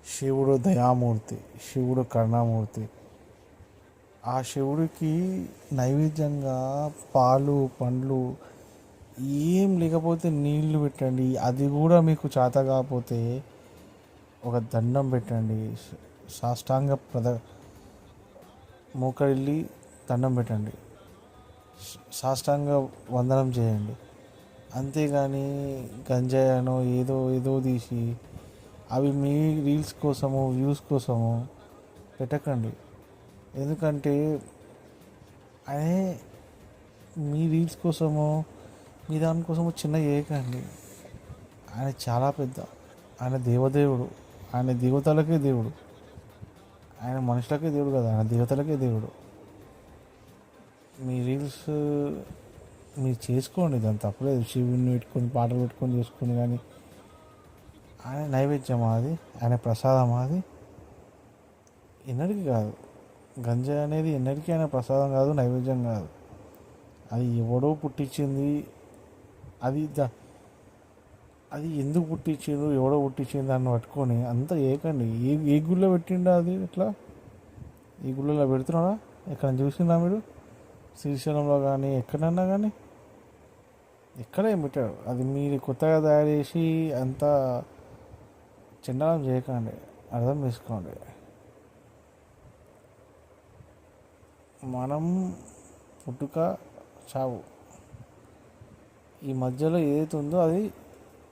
శివుడు దయామూర్తి, శివుడు కరుణామూర్తి. ఆ శివుడికి నైవేద్యంగా పాలు పండ్లు ఏం లేకపోతే నీళ్లు పెట్టండి. అది కూడా మీకు చేత కాకపోతే ఒక దండం పెట్టండి. సాష్టాంగ మోకరిల్లి దండం పెట్టండి. సాష్టాంగ వందనం చేయండి. అంతేగాని గంజాయనో ఏదో ఏదో తీసి అవి మీ రీల్స్ కోసము వ్యూస్ కోసము పెట్టకండి. ఎందుకంటే అదే మీ రీల్స్ కోసమో మీ దానికోసమో చిన్న చేయకండి. ఆయన చాలా పెద్ద, ఆయన దేవదేవుడు, ఆయన దేవతలకే దేవుడు, ఆయన మనుషులకే దేవుడు కదా, ఆయన దేవతలకే దేవుడు. మీ రీల్స్ మీరు చేసుకోండి, దాని తప్పలేదు. శివుని పెట్టుకొని పాటలు పెట్టుకొని చేసుకొని, కానీ ఆయన నైవేద్యమా అది, ఆయన ప్రసాదమా అది? ఎన్నటికీ కాదు. గంజాయి అనేది ఎన్నటికీ ఆయన ప్రసాదం కాదు, నైవేద్యం కాదు. అది ఎవడో పుట్టించింది. అది అది ఎందుకు పుట్టించిండు, ఎవడో పుట్టించింది దాన్ని పట్టుకొని అంతా ఏకండి. ఏ గుళ్ళో పెట్టిండా అది? ఇట్లా ఈ గుళ్ళలో పెడుతున్నాడా? ఎక్కడ చూసిందా మీరు? శ్రీశైలంలో కానీ ఎక్కడన్నా కానీ ఎక్కడ ఏం పెట్టాడు? అది మీరు కొత్తగా తయారు చేసి అంతా చెండాలం చేయకండి, అర్థం చేసుకోండి. మనం పుట్టుక చావు ఈ మధ్యలో ఏదైతే ఉందో అది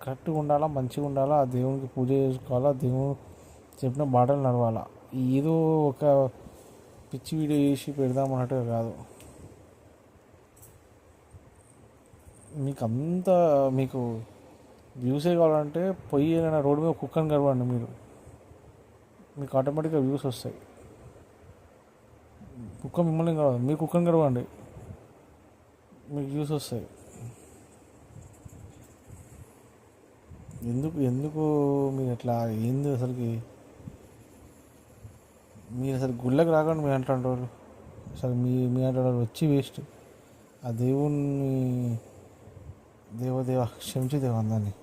కరెక్ట్గా ఉండాలా, మంచిగా ఉండాలా, ఆ దేవునికి పూజ చేసుకోవాలా, దేవుడు చెప్పిన బాటలు నడవాలా. ఏదో ఒక పిచ్చి వీడియో చేసి పెడదాం అన్నట్టుగా కాదు. మీకు వ్యూసే కావాలంటే పొయ్యి ఏదైనా రోడ్డు మీద కుక్కని కలవండి, మీకు ఆటోమేటిక్గా వ్యూస్ వస్తాయి. కుక్క మిమ్మల్ని కావాలి, మీరు కుక్కని కలవండి, మీకు వ్యూస్ వస్తాయి. ఎందుకు ఎందుకు మీరు ఎట్లా ఏంది అసలుకి? మీరు అసలు గుళ్ళకి రాకండి. మీ అట్లాంటి వాళ్ళు అసలు మీ అట్లాంటి వాళ్ళు వచ్చి వేస్ట్. ఆ దేవుణ్ణి దేవదేవ క్షమించి దేవ అందరినీ.